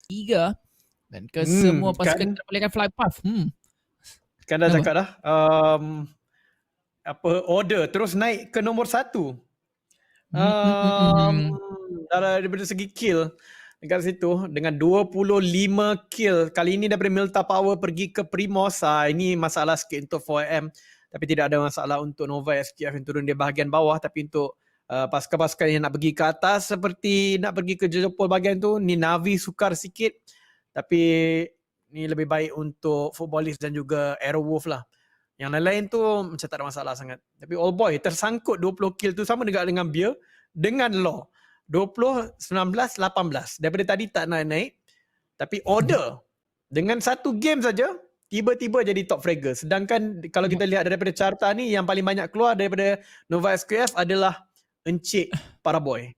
3 dan ke semua pasukan Kan terpilihkan fly path. Kan dah Kenapa? cakap dah. Order terus naik ke nombor 1. Daripada segi kill dekat situ dengan 25 kill. Kali ini daripada Milta Power pergi ke Primos. Ini masalah sikit untuk 4AM. Tapi tidak ada masalah untuk Nova SKF yang turun di bahagian bawah. Tapi untuk pasukan-pasukan yang nak pergi ke atas seperti nak pergi ke Jepol bahagian tu, ni Navi sukar sikit. Tapi ni lebih baik untuk Footballist dan juga Aerowolf lah. Yang lain-lain tu macam tak ada masalah sangat. Tapi All Boy tersangkut 20 kill tu sama juga dengan Beer dengan Law. 20, 19, 18. Daripada tadi tak naik. Tapi Order dengan satu game saja tiba-tiba jadi top fragger. Sedangkan kalau kita lihat daripada carta ni yang paling banyak keluar daripada Nova SKF adalah Encik Paraboy.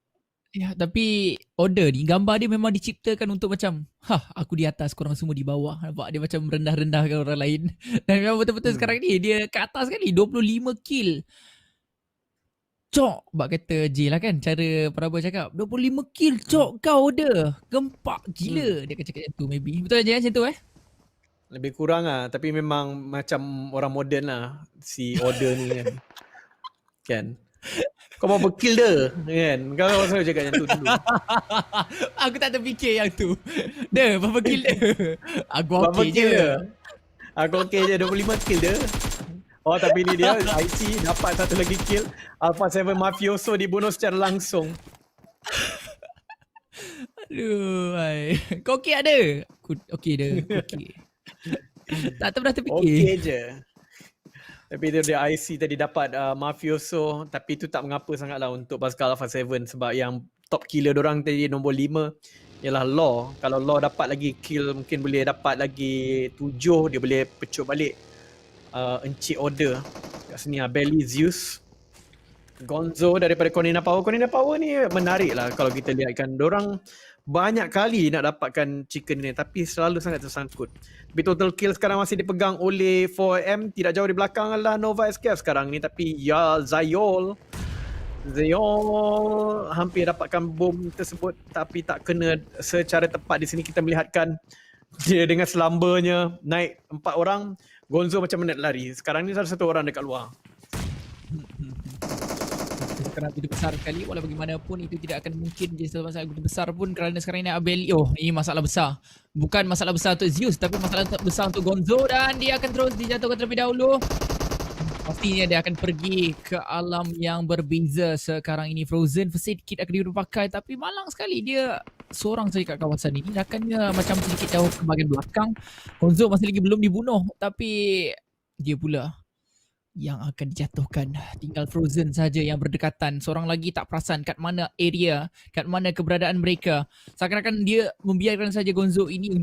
Ya, tapi Order ni gambar dia memang diciptakan untuk macam aku di atas, korang semua di bawah. Nampak dia macam rendah-rendahkan orang lain. Dan memang betul-betul sekarang ni dia ke atas kali 25 kill. Cok, bak kata J lah kan, cara Paraboy cakap 25 kill cok kau Order. Gempak gila. Dia akan cakap macam tu maybe. Betul J macam tu Lebih kurang lah. Tapi memang macam orang moden lah si Order ni kan. Kan? Kau berapa kill dia kan? Kau selalu cakap macam tu dulu. Aku tak terfikir yang tu. Dia berapa kill dia? Aku Berapa okey kill je. dia? Aku okey je, 25 kill dia. Oh tapi ni dia IC dapat satu lagi kill. Alpha 7 Mafioso dibunuh secara langsung. Aduh, ay. Kau okey ada? Aku okey dia, aku okey. Tak pernah terfikir. Okey je. Tapi dia IC tadi dapat Mafioso, tapi itu tak mengapa sangatlah untuk pasukan Alpha 7 sebab yang top killer diorang tadi nombor 5 ialah Law. Kalau Law dapat lagi kill mungkin boleh dapat lagi 7, dia boleh pecut balik Encik Order. Kat sini Belly Zeus, Gonzo daripada Cornina Power. Cornina Power ni menarik lah kalau kita lihatkan. Diorang banyak kali nak dapatkan chicken ni tapi selalu sangat tersangkut. Tapi total kill sekarang masih dipegang oleh 4AM. Tidak jauh di belakang adalah Nova SKF sekarang ni. Tapi ya Zayol hampir dapatkan bom tersebut tapi tak kena secara tepat. Di sini kita melihatkan dia dengan selambernya naik 4 orang. Gonzo macam mana lari. Sekarang ni satu orang dekat luar. Sekarang begitu besar sekali, walau bagaimanapun itu tidak akan mungkin jadi satu masalah begitu besar pun kerana sekarang ini Abeli. Ini masalah besar. Bukan masalah besar untuk Zeus tapi masalah besar untuk Gonzo dan dia akan terus dijatuhkan terlebih dahulu. Pastinya dia akan pergi ke alam yang berbeza sekarang ini. Frozen First Aid Kit akan dipakai tapi malang sekali dia seorang saja kat kawasan ini. Akannya macam sedikit jauh ke bahagian belakang. Gonzo masih lagi belum dibunuh tapi dia pula yang akan dijatuhkan. Tinggal Frozen saja yang berdekatan. Seorang lagi tak perasan kat mana area, kat mana keberadaan mereka. Seakan-akan dia membiarkan saja Gonzo ini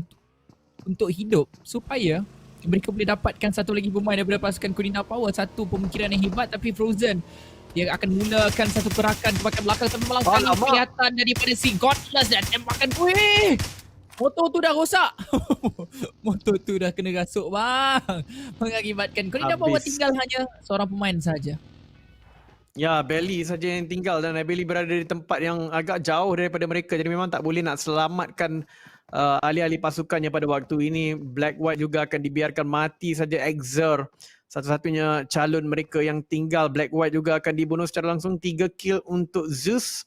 untuk hidup supaya mereka boleh dapatkan satu lagi pemain daripada pasukan Cornina Power. Satu pemikiran yang hebat tapi Frozen dia akan mulakan satu gerakan ke belakang tapi malang sekali kelihatan daripada si Godless dan tembakan. Weh! Motor tu dah rosak. Motor tu dah kena rasuk bang. Mengakibatkan Cornina Power tinggal hanya seorang pemain saja. Ya, Belly saja yang tinggal dan Belly berada di tempat yang agak jauh daripada mereka. Jadi memang tak boleh nak selamatkan ahli-ahli pasukannya pada waktu ini. Black White juga akan dibiarkan mati saja. Exer satu-satunya calon mereka yang tinggal. Black White juga akan dibunuh secara langsung. 3 kill untuk Zeus.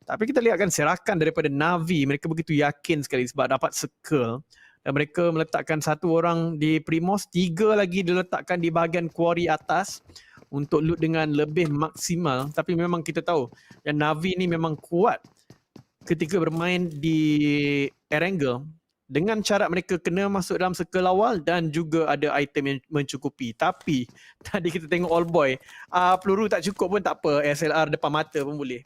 Tapi kita lihatkan serakan daripada Navi. Mereka begitu yakin sekali sebab dapat circle. Dan mereka meletakkan satu orang di Primos. 3 lagi diletakkan di bahagian quarry atas. Untuk loot dengan lebih maksimal. Tapi memang kita tahu yang Navi ni memang kuat ketika bermain di Erangel. Dengan cara mereka kena masuk dalam circle awal dan juga ada item yang mencukupi. Tapi tadi kita tengok All Boy. Peluru tak cukup pun tak apa. SLR depan mata pun boleh.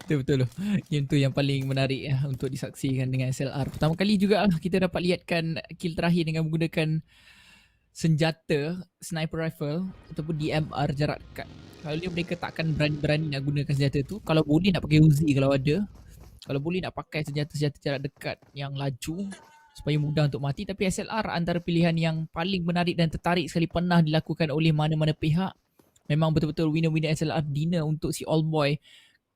Betul. Game tu yang paling menarik untuk disaksikan dengan SLR. Pertama kali juga kita dapat lihatkan kill terakhir dengan menggunakan senjata sniper rifle ataupun DMR jarak dekat. Kalau dia mereka takkan berani-berani nak gunakan senjata tu. Kalau boleh nak pakai Uzi kalau ada. Kalau boleh nak pakai senjata-senjata jarak dekat yang laju supaya mudah untuk mati. Tapi SLR antara pilihan yang paling menarik dan tertarik sekali pernah dilakukan oleh mana-mana pihak. Memang betul-betul winner-winner SLR dinner untuk si All Boy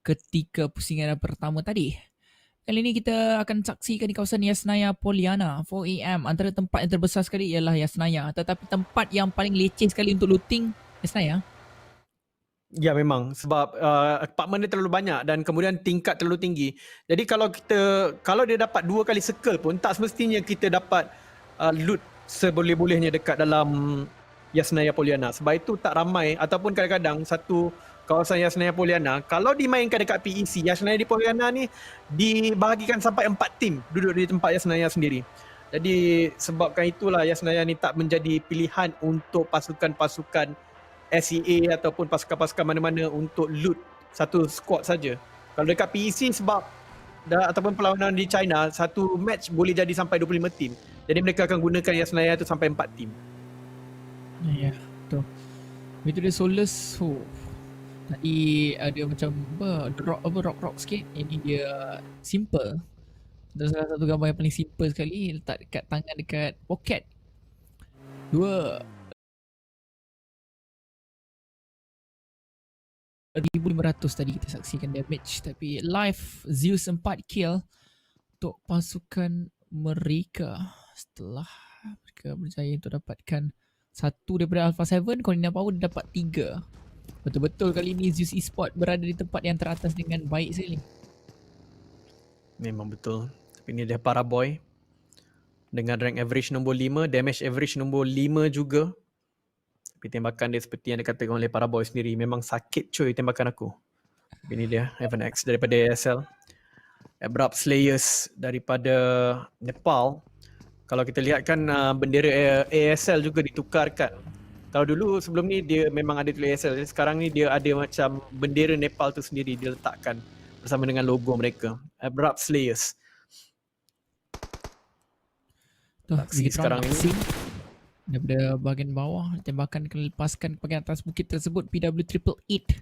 ketika pusingan pertama tadi. Kali ini kita akan saksikan di kawasan Yasnaya Poliana 4am. Antara tempat yang terbesar sekali ialah Yasnaya, tetapi tempat yang paling leceh sekali untuk looting Yasnaya. Ya memang sebab apartment dia terlalu banyak dan kemudian tingkat terlalu tinggi. Jadi kalau dia dapat 2 kali circle pun tak semestinya kita dapat loot seboleh-bolehnya dekat dalam Yasnaya Poliana. Sebab itu tak ramai ataupun kadang-kadang satu kawasan Yasnaya Poliana kalau dimainkan dekat PEC, Yasnaya di Poliana ni dibahagikan sampai 4 tim duduk di tempat Yasnaya sendiri. Jadi sebabkan itulah Yasnaya ni tak menjadi pilihan untuk pasukan-pasukan SEA ataupun pasukan-pasukan mana-mana untuk loot satu squad saja. Kalau dekat PEC sebab ataupun perlawanan di China, satu match boleh jadi sampai 25 tim. Jadi mereka akan gunakan Yasnaya tu sampai 4 tim. Ya, betul. Itu dia Solus. Tadi ada macam rock sikit. Ini dia simple. Dan salah satu gambar yang paling simple sekali letak dekat tangan dekat poket. 2,500 tadi kita saksikan damage, tapi live Zeus 4 kill untuk pasukan mereka setelah mereka berjaya untuk dapatkan satu daripada Alpha 7. Corina Power dia dapat 3. Betul-betul kali ini Zeus Esport berada di tempat yang teratas dengan baik sekali. Memang betul. Tapi ini dia Paraboy dengan rank average nombor 5, damage average nombor 5 juga. Tapi tembakan dia seperti yang dikatakan oleh Paraboy sendiri, memang sakit cuy tembakan aku. Tapi ini dia Evan X daripada ASL. Abrupt Slayers daripada Nepal. Kalau kita lihat kan bendera ASL juga ditukarkan. Kalau dulu sebelum ni dia memang ada tulis ASL, sekarang ni dia ada macam bendera Nepal tu sendiri diletakkan bersama dengan logo mereka. Abrupt Slayers. Taksi sekarang ini daripada bahagian bawah, tembakan kena lepaskan ke bahagian atas bukit tersebut. PW888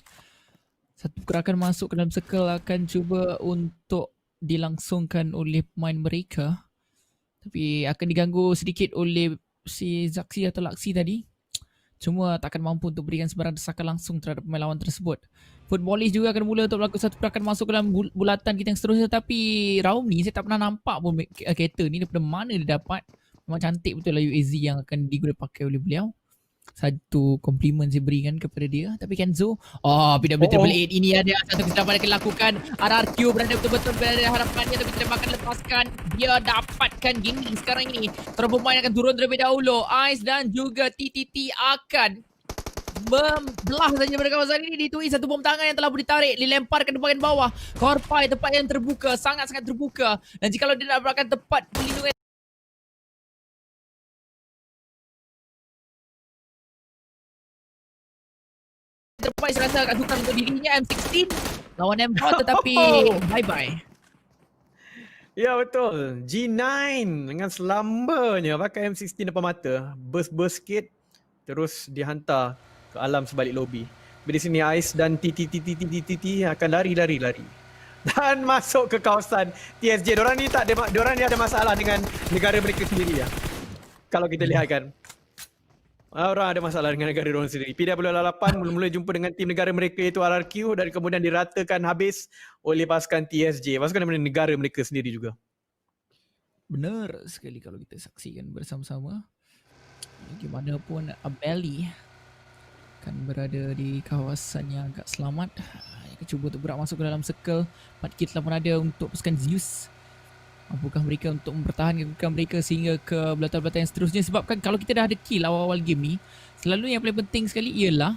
satu gerakan masuk ke dalam circle akan cuba untuk dilangsungkan oleh pemain mereka, tapi akan diganggu sedikit oleh si Zaksi atau Laksi tadi. Cuma takkan mampu untuk berikan sebarang desakan langsung terhadap pemain lawan tersebut. Footballis juga akan mula untuk melakukan satu gerakan masuk ke dalam bulatan kita yang seterusnya, tapi Raum ni saya tak pernah nampak pun kereta ni daripada mana dia dapat. Memang cantik betul lah UAZ yang akan digunakan pakai oleh beliau. Satu compliment saya berikan kepada dia. Tapi Kenzo, PW888 ini ada satu kesilapan yang akan dilakukan. RRQ berada betul-betul berada harapannya, tapi tidak akan lepaskan. Dia dapatkan gaming sekarang ini. Seorang pemain akan turun terlebih dahulu. Ice dan juga TTT akan membelah saja pada kawasan ini. Ditui satu bom tangan yang telah ditarik, dilemparkan ke bahagian bawah. Korpai tempat yang terbuka, sangat-sangat terbuka. Dan jika dia dapatkan tempat perlindungan terbaik, saya rasa akan tukar untuk dirinya M16 lawan M4, tetapi bye-bye. Ya betul. G9 dengan selambanya pakai M16 depan mata. Burst sikit terus dihantar ke alam sebalik lobi. Di sini Ice dan TTT akan lari. Dan masuk ke kawasan TSJ. Diorang ni ada masalah dengan negara mereka sendiri ya. Kalau kita lihat kan. Orang ada masalah dengan negara diorang sendiri. PW8 mula-mula jumpa dengan tim negara mereka iaitu RRQ dan kemudian diratakan habis oleh pasukan TSJ. Pasukan daripada negara mereka sendiri juga. Benar sekali kalau kita saksikan bersama-sama. Bagaimanapun Abeli akan berada di kawasan yang agak selamat. Dia akan cuba untuk berat masuk ke dalam circle. 4 kill telah pun ada untuk pasukan Zeus. Mampukah mereka untuk mempertahankan kedudukan mereka sehingga ke belatan-belatan yang seterusnya? Sebabkan kalau kita dah ada kill awal-awal game ni, selalu yang paling penting sekali ialah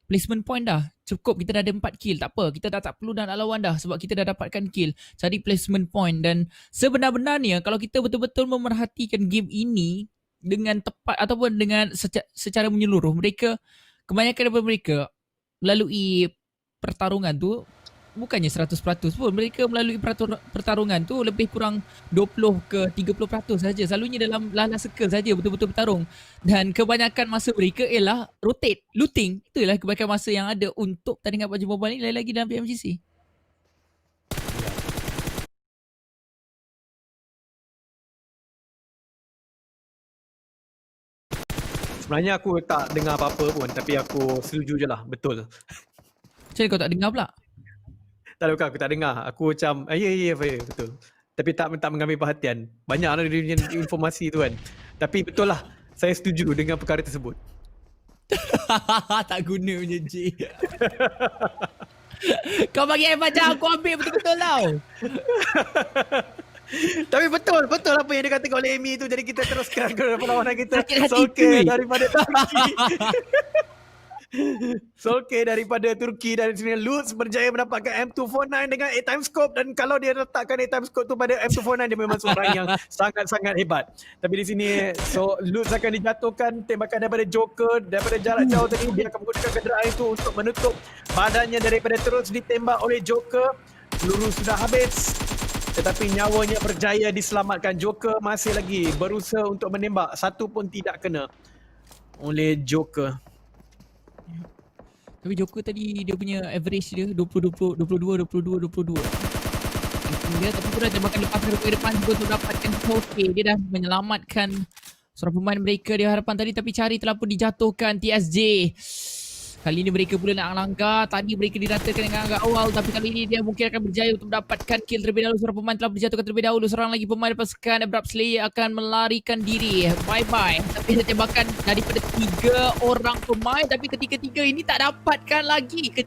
placement point dah. Cukup kita dah ada 4 kill, tak apa. Kita dah tak perlu dah nak lawan dah sebab kita dah dapatkan kill. Cari placement point, dan sebenar-benarnya kalau kita betul-betul memerhatikan game ini dengan tepat ataupun dengan secara menyeluruh, mereka, kebanyakan daripada mereka melalui pertarungan tu bukannya 100% pun, mereka melalui pertarungan tu lebih kurang 20 ke 30% saja. Selalunya dalam lala circle saja betul-betul bertarung. Dan kebanyakan masa mereka ialah rotate, looting. Itulah kebanyakan masa yang ada untuk tandingan PUBG Mobile ni, lagi dalam PMGC. Sebenarnya aku tak dengar apa-apa pun, tapi aku setuju je lah, betul. Macam mana kau tak dengar pula? Tak ada, bukan, aku tak dengar. Aku macam, ya, betul. Tapi tak mengambil perhatian. Banyak lah dia punya informasi tu kan. Tapi betul lah, saya setuju dengan perkara tersebut. Tak guna punya J. Kau bagi hebat je, aku ambil betul-betul tau. Tapi betul apa yang dikatakan oleh Amy tu. Jadi kita teruskan ke perlawanan kita. Sakit hati Solskjaer tu. daripada Turki. Solskjaer daripada Turki, dan sini Lutz berjaya mendapatkan M249 dengan 8 time scope, dan kalau dia letakkan 8 time scope tu pada M249, dia memang seorang yang sangat-sangat hebat. Tapi di sini Lutz akan dijatuhkan tembakan daripada Joker daripada jarak jauh tadi. Dia akan menggunakan kenderaan itu untuk menutup badannya daripada terus ditembak oleh Joker. Peluru sudah habis, tetapi nyawanya berjaya diselamatkan. Joker masih lagi berusaha untuk menembak, satu pun tidak kena oleh Joker. Tapi Joker tadi dia punya average dia 22. Dia tapi tu dah tembakan lepas ke depan juga untuk dapatkan okey. Dia dah menyelamatkan seorang pemain mereka di hadapan tadi, tapi Cari telah pun dijatuhkan TSJ. Kali ini mereka pula nak langkah. Tadi mereka diratakan dengan agak awal, tapi kali ini dia mungkin akan berjaya untuk mendapatkan kill terlebih dahulu. Seorang pemain telah dijatuhkan terlebih dahulu. Seorang lagi pemain pasukan Abrupt Slayer akan melarikan diri. Bye-bye. Tapi ada tembakan daripada 3 orang pemain, tapi ketiga-tiga ini tak dapatkan lagi.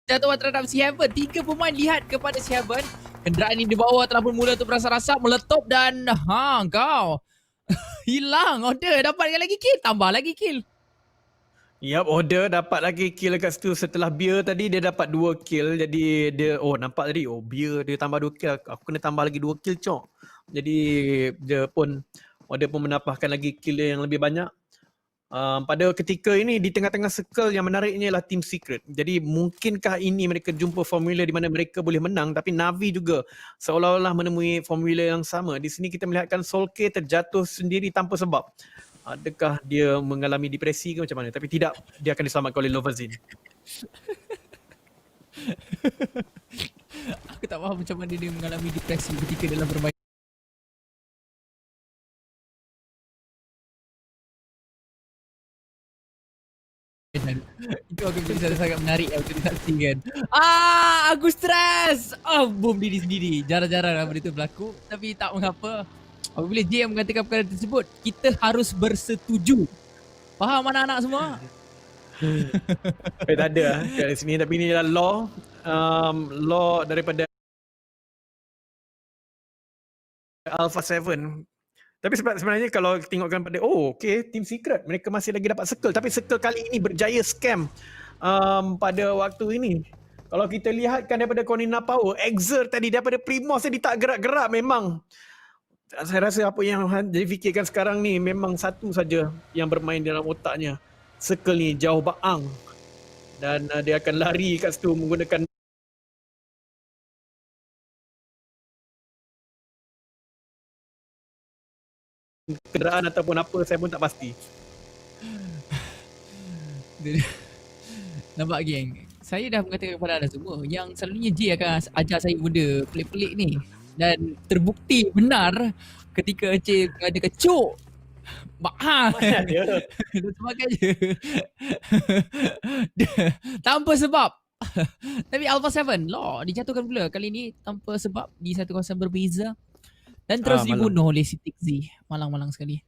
Jatuhan terhadap si Heaven. 3 pemain lihat kepada si Heaven. Kenderaan ini di bawah telah pun mula untuk berasa-rasa meletup dan kau hilang. Order dapatkan lagi kill, tambah lagi kill. Yap, Order dapat lagi kill dekat situ. Setelah Beer tadi dia dapat 2 kill. Jadi dia nampak tadi Beer dia tambah 2 kill. Aku kena tambah lagi 2 kill cok. Jadi Order pun menambahkan lagi kill yang lebih banyak. Pada ketika ini di tengah-tengah circle yang menariknya ialah Team Secret. Jadi mungkinkah ini mereka jumpa formula di mana mereka boleh menang, tapi Navi juga seolah-olah menemui formula yang sama. Di sini kita melihatkan Solskjaer terjatuh sendiri tanpa sebab. Adakah dia mengalami depresi ke macam mana? Tapi tidak, dia akan diselamatkan oleh Lovazin. Aku tak faham macam mana dia mengalami depresi ketika dalam bermain. Itu aku bisa sangat menarik untuk disaksikan. Aku stres. Boom diri sendiri. Jarang-jarang benda itu berlaku, tapi tak mengapa. Apabila J mengatakan perkara tersebut, kita harus bersetuju. Faham anak-anak semua? Tak ada kat sini, tapi ini adalah law daripada Alpha 7. Tapi sebenarnya kalau tengokkan pada Team Secret mereka masih lagi dapat circle, tapi circle kali ini berjaya scam pada waktu ini. Kalau kita lihatkan daripada Cornina Power, Exer tadi daripada Primos dia tak gerak-gerak. Memang saya rasa apa yang difikirkan sekarang ni memang satu saja yang bermain dalam otaknya. Circle ni jauh baang dan dia akan lari kat situ menggunakan kenderaan ataupun apa, saya pun tak pasti. Nampak geng, saya dah mengatakan kepada anda semua yang selalunya J akan ajar saya benda pelik-pelik ni, dan terbukti benar ketika J ada kecuk Mana dia? dan sebagainya. Tanpa sebab. Tapi Alpha 7 Law dijatuhkan pula kali ini tanpa sebab di satu kawasan berbeza dan terus dibunuh oleh si Tixi. Malang-malang sekali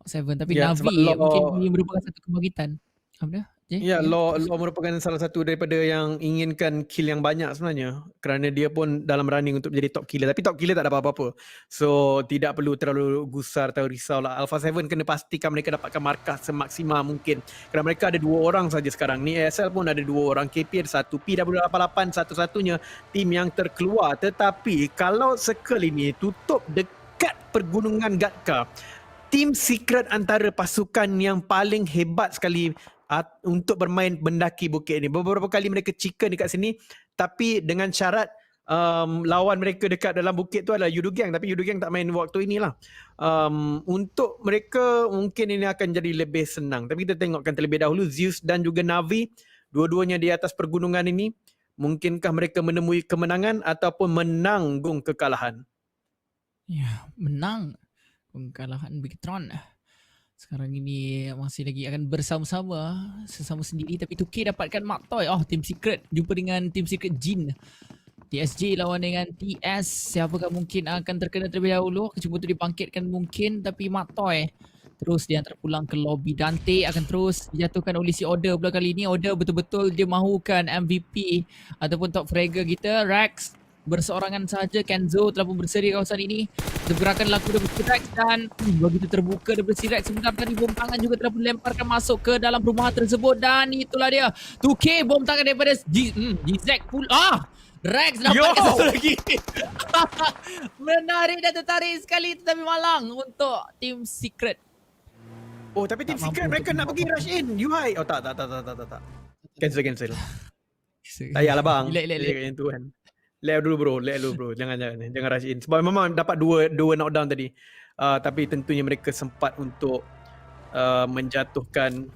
7. Tapi Navi mungkin ini merupakan satu kebangkitan. Apa dia? Ya, Law merupakan salah satu daripada yang inginkan kill yang banyak sebenarnya, kerana dia pun dalam running untuk menjadi top killer, tapi top killer tak ada apa-apa. So tidak perlu terlalu gusar atau risau lah. Alpha 7 kena pastikan mereka dapatkan markah semaksimal mungkin, kerana mereka ada 2 orang saja sekarang ni. ASL pun ada 2 orang, KP ada 1, PW88 satu-satunya tim yang terkeluar. Tetapi kalau circle ini tutup dekat pergunungan Gatka, Team Secret antara pasukan yang paling hebat sekali untuk bermain mendaki bukit ni. Beberapa kali mereka chicken dekat sini, tapi dengan syarat lawan mereka dekat dalam bukit tu adalah Yudu Gang, tapi Yudu Gang tak main waktu inilah. Untuk mereka mungkin ini akan jadi lebih senang, tapi kita tengokkan terlebih dahulu Zeus dan juga Navi, dua-duanya di atas pergunungan ini. Mungkinkah mereka menemui kemenangan ataupun menanggung kekalahan? Ya, menang kekalahan Bigtron. Sekarang ini masih lagi akan bersama-sama sesama sendiri tapi 2K dapatkan Mark Toy. Oh, Team Secret jumpa dengan Team Secret Jin. TSJ lawan dengan TS. Siapakah mungkin akan terkena terlebih dahulu? Cuba tu dibangkitkan mungkin tapi Mark Toy terus dia terpulang ke lobby. Dante akan terus dijatuhkan oleh si Order pula kali ini. Order betul-betul dia mahukan MVP ataupun top fragger kita. Rex berseorangan sahaja. Kenzo telah pun bersedia kawasan ini. Pergerakan laku daripada si Rex dan begitu terbuka daripada si Rex. Sebentar tadi bom tangan juga telah pun lemparkan masuk ke dalam perumahan tersebut dan itulah dia 2K bom tangan daripada G-Zack Rex dapatkan satu lagi. Menarik dan tertarik sekali tetapi malang untuk Team Secret. Oh, tapi Team Tak Secret mampu mereka untuk nak pergi membawa. rush in. UI. Oh, tak. Cancel. Tak payahlah bang. Relax. Cakap yang tu kan. Let dulu bro. Jangan rush in. Sebab memang dapat dua knockdown tadi. Tapi tentunya mereka sempat untuk menjatuhkan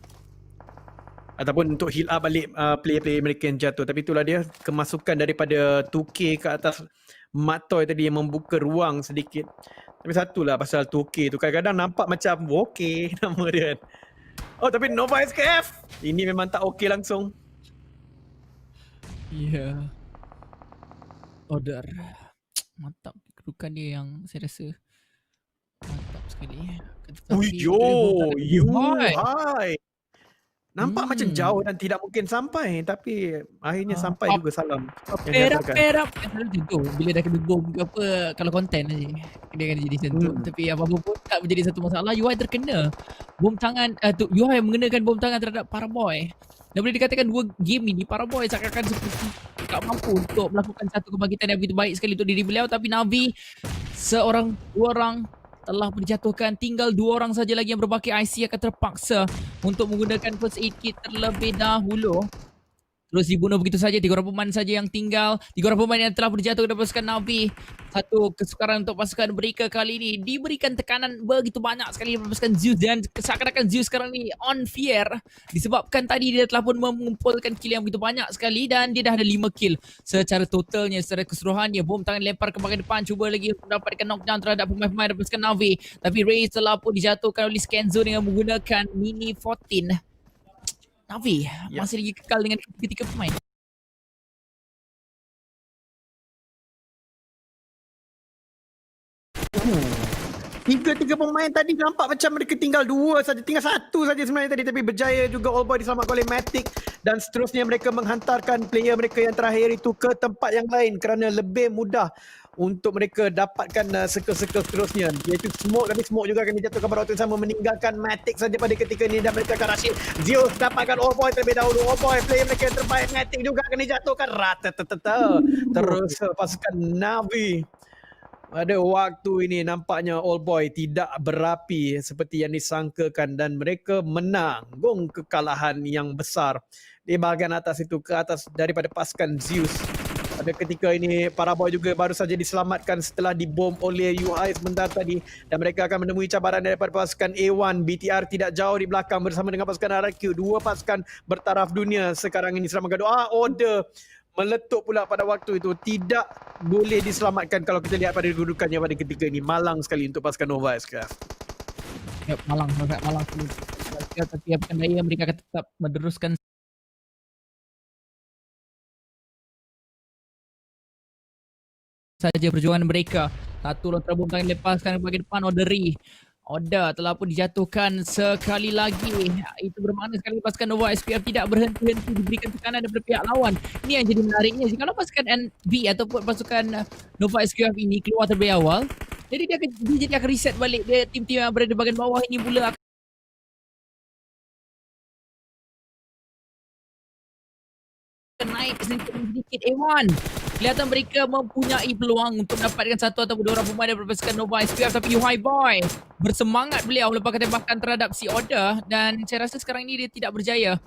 ataupun untuk heal up balik player-player mereka yang jatuh. Tapi itulah dia kemasukan daripada 2K ke atas Matoy tadi yang membuka ruang sedikit. Tapi satulah pasal 2K tu kadang-kadang nampak macam okay nama dia kan. Oh, tapi Nova SKF ini memang tak okay langsung. Ya. Order. Mantap kedudukan dia yang saya rasa mantap sekali. Hai. Nampak macam jauh dan tidak mungkin sampai, tapi akhirnya sampai juga salam yang dihantarkan. Perap tu bila dah kena bom ke apa kalau konten aja dia akan jadi macam tu. Tapi apa-apa pun tak menjadi satu masalah. UI terkena bom tangan UI mengenakan bom tangan terhadap Paraboy. Dan boleh dikatakan dua game ini Paraboy seakan-akan seperti tak mampu untuk melakukan satu kebangkitan yang begitu baik sekali untuk diri beliau. Tapi Navi dua orang telah dijatuhkan. Tinggal 2 orang saja lagi yang berbaki. IC akan terpaksa untuk menggunakan first aid kit terlebih dahulu. Terus dibunuh begitu saja. 3 orang pemain saja yang tinggal. 3 orang pemain yang telah berjatuh kepada pasukan Navi. Satu kesukaran untuk pasukan mereka kali ini. Diberikan tekanan begitu banyak sekali kepada pasukan Zeus. Dan seakan-akan Zeus sekarang ni on fire. Disebabkan tadi dia telah pun mengumpulkan kill yang begitu banyak sekali. Dan dia dah ada 5 kill. Secara totalnya, secara keseluruhannya. Bom tangan lempar ke bahagian depan. Cuba lagi mendapatkan knockdown terhadap pemain-pemain dari pasukan Navi. Tapi Ray telah pun dijatuhkan oleh Skenzo dengan menggunakan Mini 14. Navi masih lagi kekal dengan ketiga pemain. Tiga pemain tadi nampak macam mereka tinggal 2 saja, tinggal 1 saja sebenarnya tadi, tapi berjaya juga All Boy diselamatkan oleh Matic dan seterusnya mereka menghantarkan player mereka yang terakhir itu ke tempat yang lain kerana lebih mudah untuk mereka dapatkan circle-circle seterusnya, iaitu Smoke. Tapi Smoke juga akan dijatuhkan pada waktu yang sama, meninggalkan Matic saja pada ketika ini dan mereka akan rush in. Zeus dapatkan All Boy terlebih dahulu. All Boy player mereka yang terbaik. Matic juga akan dijatuhkan. Terus pasukan Navi pada waktu ini nampaknya All Boy tidak berapi seperti yang disangkakan dan mereka menanggung kekalahan yang besar di bahagian atas itu, ke atas daripada pasukan Zeus. Pada ketika ini Paraboy juga baru saja diselamatkan setelah dibom oleh UI sebentar tadi dan mereka akan menemui cabaran daripada pasukan A1. BTR tidak jauh di belakang bersama dengan pasukan RQ. 2 pasukan bertaraf dunia sekarang ini sedang bergaduh. Order meletup pula pada waktu itu, tidak boleh diselamatkan kalau kita lihat pada kedudukannya pada ketika ini. Malang sekali untuk pasukan Nova SKF. Ya, malang sekali. Tapi apa daya mereka akan tetap meneruskan saja perjuangan mereka. Satu lontar bom tangan lepaskan ke bahagian depan. Order telah pun dijatuhkan sekali lagi. Itu bermakna sekali pasukan Nova SPF tidak berhenti-henti diberikan tekanan daripada pihak lawan. Ini yang jadi menariknya. Jika pasukan NV ataupun pasukan Nova SPF ini keluar terlebih awal, jadi dia akan reset balik. Dia tim-tim yang berada di bahagian bawah ini pula akan naik sedikit. A1 kelihatan mereka mempunyai peluang untuk mendapatkan 1 atau 2 orang pemain daripada pasukan Nova SPF. Tapi UI Boy bersemangat beliau melepaskan tembakan terhadap si Order dan saya rasa sekarang ini dia tidak berjaya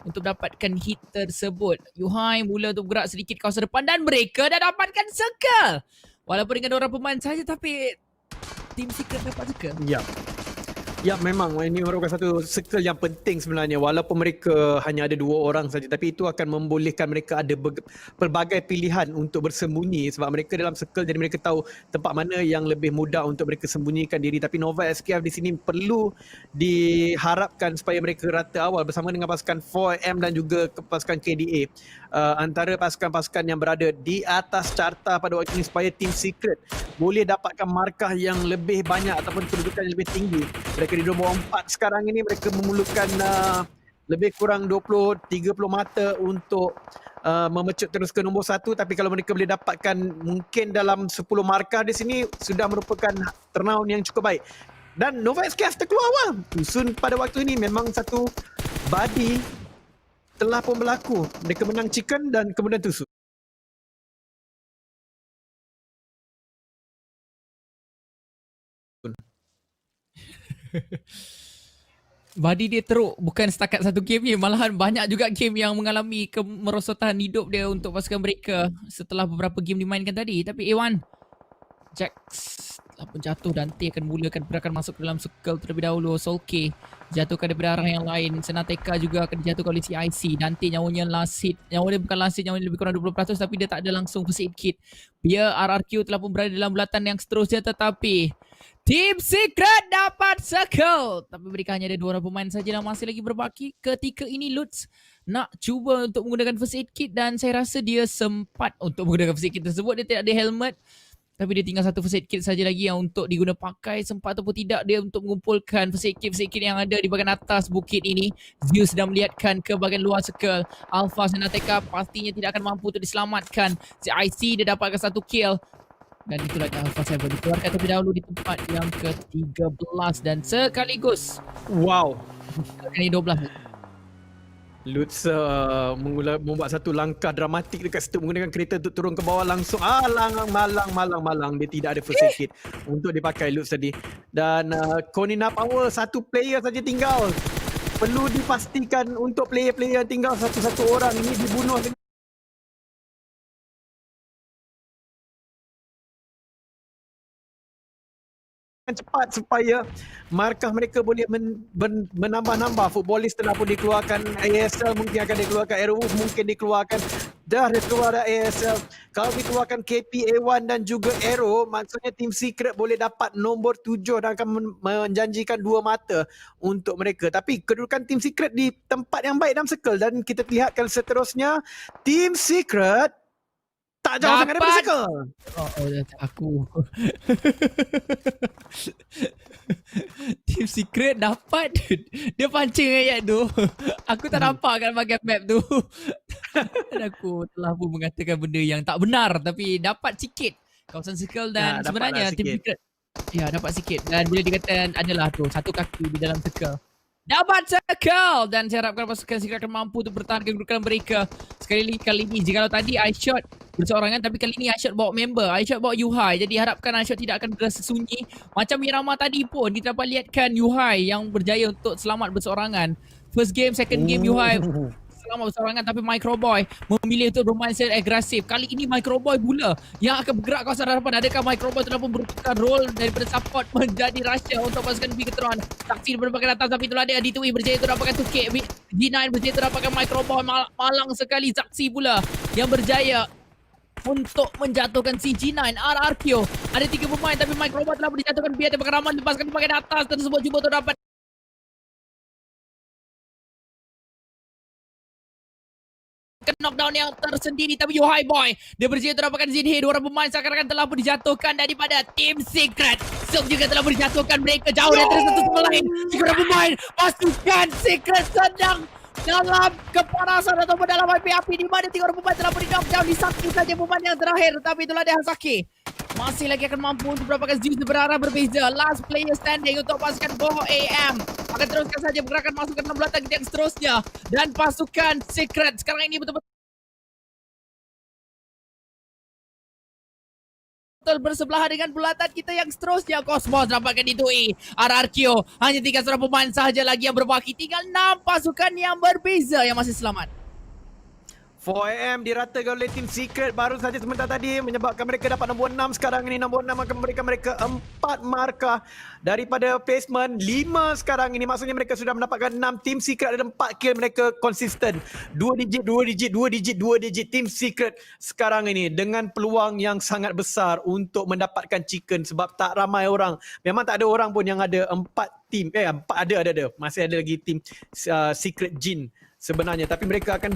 untuk dapatkan hit tersebut. UI mula untuk bergerak sedikit kawasan depan dan mereka dah dapatkan circle. Walaupun dengan 2 orang pemain saja tapi Team Secret dapat circle. Ya. Ya, memang ini merupakan satu circle yang penting sebenarnya, walaupun mereka hanya ada 2 orang saja, tapi itu akan membolehkan mereka ada pelbagai pilihan untuk bersembunyi sebab mereka dalam circle, jadi mereka tahu tempat mana yang lebih mudah untuk mereka sembunyikan diri. Tapi Nova SKF di sini perlu diharapkan supaya mereka rata awal bersama dengan pasukan 4AM dan juga pasukan KDA. Antara pasukan-pasukan yang berada di atas carta pada waktu ini supaya Team Secret boleh dapatkan markah yang lebih banyak ataupun kedudukan yang lebih tinggi. Mereka di nombor 4 sekarang ini, mereka memerlukan lebih kurang 20-30 mata untuk memecut terus ke nombor 1, tapi kalau mereka boleh dapatkan mungkin dalam 10 markah di sini sudah merupakan turnaround yang cukup baik. Dan Nova SKF terkeluar awal. Tusun pada waktu ini memang satu body telah pun berlaku. Mereka menang Chicken dan kemudian Tusun. Body dia teruk, bukan setakat satu game ni, malahan banyak juga game yang mengalami kemerosotan hidup dia untuk pasukan mereka setelah beberapa game dimainkan tadi. Tapi A1, Jax telah pun jatuh. Dante akan mulakan pergerakan masuk ke dalam circle terlebih dahulu. Solke jatuhkan daripada arah yang lain. Senateka juga akan dijatuhkan oleh CIC. Dante nyawanya last hit. Nyawa dia bukan last hit, nyawanya lebih kurang 20%, tapi dia tak ada langsung first aid kit. Biar RRQ telah pun berada dalam bulatan yang seterusnya, tetapi Team Secret dapat circle. Tapi mereka hanya ada 2 orang pemain saja yang masih lagi berbaki. Ketika ini Lutz nak cuba untuk menggunakan first aid kit dan saya rasa dia sempat untuk menggunakan first aid kit tersebut. Dia tidak ada helmet. Tapi dia tinggal satu first aid kit saja lagi yang untuk diguna pakai. Sempat ataupun tidak dia untuk mengumpulkan first aid kit yang ada di bahagian atas bukit ini. Zeus sedang melihatkan ke bahagian luar circle. Alpha Senateka pastinya tidak akan mampu untuk diselamatkan. CIC dia dapatkan satu kill. Dan itulah Alpha 7 dikeluarkan terlebih dahulu di tempat yang ke-13 dan sekaligus Wow. ini 12. Lutz membuat satu langkah dramatik dekat situ menggunakan kereta untuk turun ke bawah langsung. Malang. Dia tidak ada first aid kit untuk dipakai Lutz tadi. Dan Konina Power, satu player saja tinggal. Perlu dipastikan untuk player-player tinggal satu-satu orang ini dibunuh dengan cepat supaya markah mereka boleh menambah-nambah. Footballist telah pun dikeluarkan, ASL mungkin akan dikeluarkan, Aerowolf mungkin dikeluarkan, dah dikeluar ASL. Kalau dikeluarkan KP, A1 dan juga Aero, maksudnya Team Secret boleh dapat nombor 7 dan akan menjanjikan 2 mata untuk mereka. Tapi kedudukan Team Secret di tempat yang baik dalam circle dan kita lihatkan seterusnya Team Secret tak jauh sangat daripada circle. Aku Team Secret dapat. Dia pancing ayat tu. Aku tak nampak kat bahagian map tu. Dan aku telah pun mengatakan benda yang tak benar, tapi dapat sikit kawasan circle dan sebenarnya Team Secret dapat sikit. Dan bila dikatakan adalah tu satu kaki di dalam circle, dapat circle, dan saya harapkan pasukan Secret akan mampu untuk bertahan kedudukan mereka. Kali ini jika tadi I shot berseorangan, tapi kali ini I shot bawa member, I shot bawa Yuhai. Jadi harapkan I shot tidak akan berasa sunyi. Macam Irama tadi pun kita dapat lihatkan Yuhai yang berjaya untuk selamat berseorangan. First game, second game Yuhai selamat berseorangan, tapi Microboy memilih untuk bermain secara agresif. Kali ini Microboy pula yang akan bergerak kawasan hadapan. Adakah Microboy telah pun bertukar role daripada support menjadi rusher untuk pasukan Bigetron? Saksi berbagai atas, tapi itulah dia D2E berjaya untuk dapatkan 2K. G9 berjaya untuk dapatkan Microboy. Malang sekali Saksi pula yang berjaya untuk menjatuhkan si G9. RRQ ada 3 pemain, tapi Microboy telah dijatuhkan. Biar dia berkeraman lepaskan bahagian atas tersebut, cuba untuk dapat knockdown yang tersendiri, tapi Yuhai Boy dia berjaya terdapatkan Zinhe. 2 orang pemain seakan-akan telah pun dijatuhkan daripada Team Secret. Silk juga telah dijatuhkan, mereka jauh dari satu sama lain. 3 orang pemain pasukan Secret sedang dalam kepanasan ataupun dalam api-api, di mana 3 orang pemain telah pun di knockdown. Di Saki saja pemain yang terakhir, tapi itulah dia Saki masih lagi akan mampu untuk mendapatkan Zeus berarah berbeza. Last player standing untuk pasukan 4AM akan teruskan saja pergerakan masuk ke dalam bulatan yang seterusnya, dan pasukan Secret sekarang ini betul-betul bersebelahan dengan bulatan kita yang seterusnya. Cosmos dapatkan D2E. RRQ hanya 3 seorang pemain sahaja lagi yang berbaki. Tinggal 6 pasukan yang berbeza yang masih selamat. 4am diratakan oleh Team Secret baru saja sebentar tadi menyebabkan mereka dapat nombor 6 sekarang ini. Nombor 6 akan memberikan mereka 4 markah daripada placement 5 sekarang ini. Maksudnya mereka sudah mendapatkan 6. Team Secret ada 4 kill, mereka konsisten. 2 digit, 2 digit, 2 digit, 2 digit. Team Secret sekarang ini dengan peluang yang sangat besar untuk mendapatkan chicken sebab tak ramai orang. Memang tak ada orang pun yang ada 4 team. 4 ada. Masih ada lagi team Secret Jin sebenarnya. Tapi mereka akan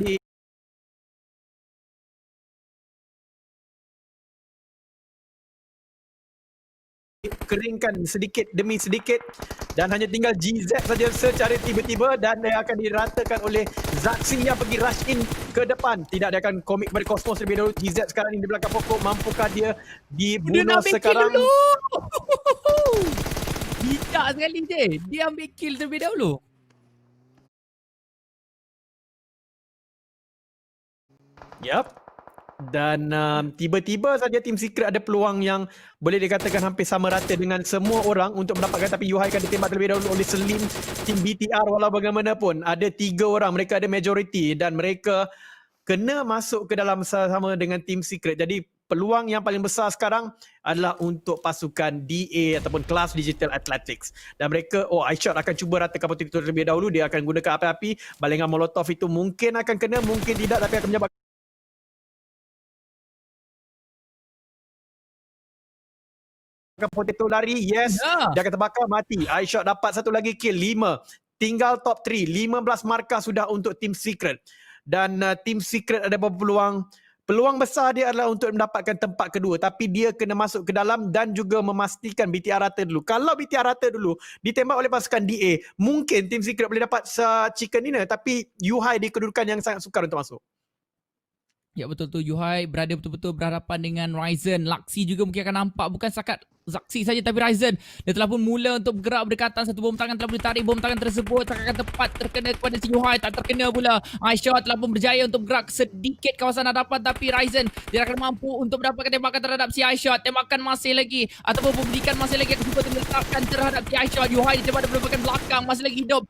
keringkan sedikit demi sedikit dan hanya tinggal GZ saja secara tiba-tiba dan dia akan diratakan oleh Zaxi yang pergi rush in ke depan. Tidak, dia akan komit kepada Cosmos terlebih dahulu. GZ sekarang ini di belakang pokok, mampukah dia dibunuh sekarang? Dulu. Bijak sekali je. Dia ambil kill terlebih dahulu. Yap. Dan tiba-tiba saja Team Secret ada peluang yang boleh dikatakan hampir sama rata dengan semua orang untuk mendapatkan, tapi Yuhai akan ditembak terlebih dahulu oleh Slim. Team BTR walau bagaimanapun ada 3 orang, mereka ada majority dan mereka kena masuk ke dalam sama dengan Team Secret. Jadi peluang yang paling besar sekarang adalah untuk pasukan DA ataupun kelas Digital Athletics. Dan mereka, iShot akan cuba ratakan potatoes terlebih dahulu. Dia akan gunakan api-api. Balingan Molotov itu mungkin akan kena, mungkin tidak, tapi akan menyebabkan potato lari. Yes, dia akan terbakar, mati. iShot dapat satu lagi kill, 5. Tinggal top 3, 15 markah sudah untuk Team Secret. Dan Team Secret ada beberapa peluang. Peluang besar dia adalah untuk mendapatkan tempat kedua, tapi dia kena masuk ke dalam dan juga memastikan BTR rata dulu. Kalau BTR rata dulu, ditembak oleh pasukan DA, mungkin Team Secret boleh dapat chicken dinner, tapi Yuhai di kedudukan yang sangat sukar untuk masuk. Ya betul tu, Yuhai berada betul-betul berhadapan dengan Ryzen. Laksi juga mungkin akan nampak, bukan setakat Zaxi saja tapi Ryzen. Dia telah pun mula untuk bergerak berdekatan. Satu bom tangan telah pun ditarik. Bom tangan tersebut akan tepat terkena kepada si Yuhai. Tak terkena pula. iShot telah pun berjaya untuk bergerak sedikit kawasan hadapan, tapi Ryzen dia akan mampu untuk mendapatkan tembakan terhadap si iShot. Tembakan masih lagi ataupun pemberikan masih lagi akan cuba diletakkan terhadap si iShot. Yuhai ditembak dari bahagian belakang, masih lagi hidup.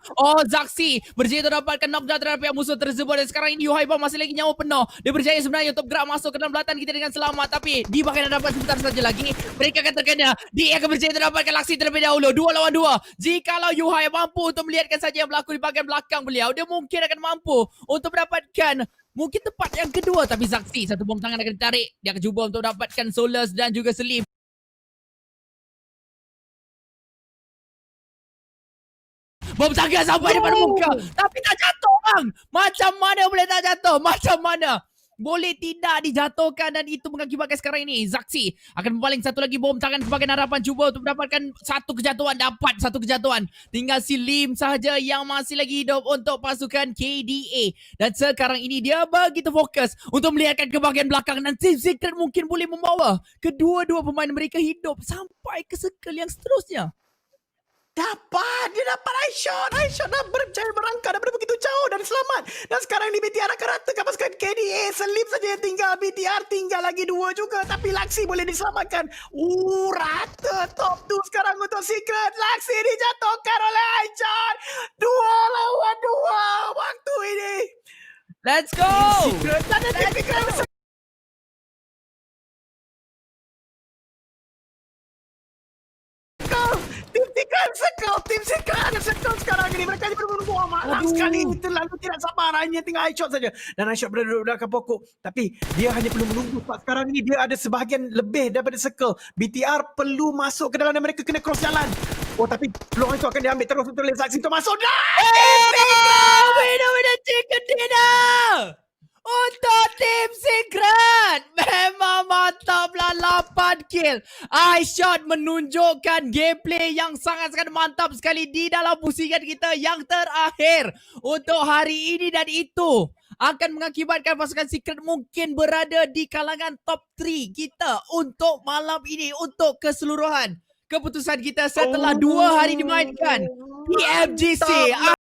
Zaxi berjaya untuk dapatkan knockdown terhadap pihak musuh tersebut. Dan sekarang ini Yuhai masih lagi nyawa penuh. Dia berjaya sebenarnya untuk bergerak masuk ke dalam belatan kita dengan selamat, tapi di bahagian hadapan sebentar saja lagi mereka akan terkena. Dia akan berjaya untuk dapatkan Laksi terlebih dahulu. 2 lawan 2. Jikalau Yuhai mampu untuk melihatkan saja yang berlaku di bahagian belakang beliau, dia mungkin akan mampu untuk mendapatkan mungkin tempat yang kedua. Tapi Zaxi, satu bom tangan akan ditarik. Dia akan cuba untuk dapatkan Solus dan juga Slim. Bom tangan sampai depan muka, tapi tak jatuh bang. Macam mana boleh tak jatuh? Macam mana boleh tidak dijatuhkan? Dan itu mengakibatkan sekarang ini Zaxi akan membaling satu lagi bom tangan sebagai harapan, cuba untuk mendapatkan satu kejatuhan. Dapat satu kejatuhan. Tinggal si Lim sahaja yang masih lagi hidup untuk pasukan KDA. Dan sekarang ini dia begitu fokus untuk melihatkan ke bahagian belakang. Dan Team Secret mungkin boleh membawa kedua-dua pemain mereka hidup sampai ke circle yang seterusnya. Dia dapat iShot dah berjaya merangkak daripada begitu jauh dan selamat. Dan sekarang ni BTR akan ratakan pasukan KDA. Slim saja yang tinggal, BTR tinggal lagi 2 juga, tapi Laksi boleh diselamatkan. Rata top 2 sekarang untuk Secret. Laksi dijatuhkan oleh iShot. 2 lawan 2 waktu ini. Let's go. Secret dan Secret. Tim Secret ada circle sekarang ini. Mereka hanya menunggu. Malam sekali. Terlalu tidak sabar. Hanya tinggal iShot saja. Dan iShot berada di belakang pokok. Tapi dia hanya perlu menunggu. Sebab sekarang ini dia ada sebahagian lebih daripada circle. BTR perlu masuk ke dalam dan mereka kena cross jalan. Tapi peluang itu akan diambil terus untuk Zaxi untuk masuk. Winner chicken dinner untuk Team Secret. Memang mantaplah 8 kill. iShot menunjukkan gameplay yang sangat-sangat mantap sekali di dalam pusingan kita yang terakhir untuk hari ini. Dan itu akan mengakibatkan pasukan Secret mungkin berada di kalangan top 3 kita untuk malam ini, untuk keseluruhan keputusan kita setelah 2 hari dimainkan PMGC.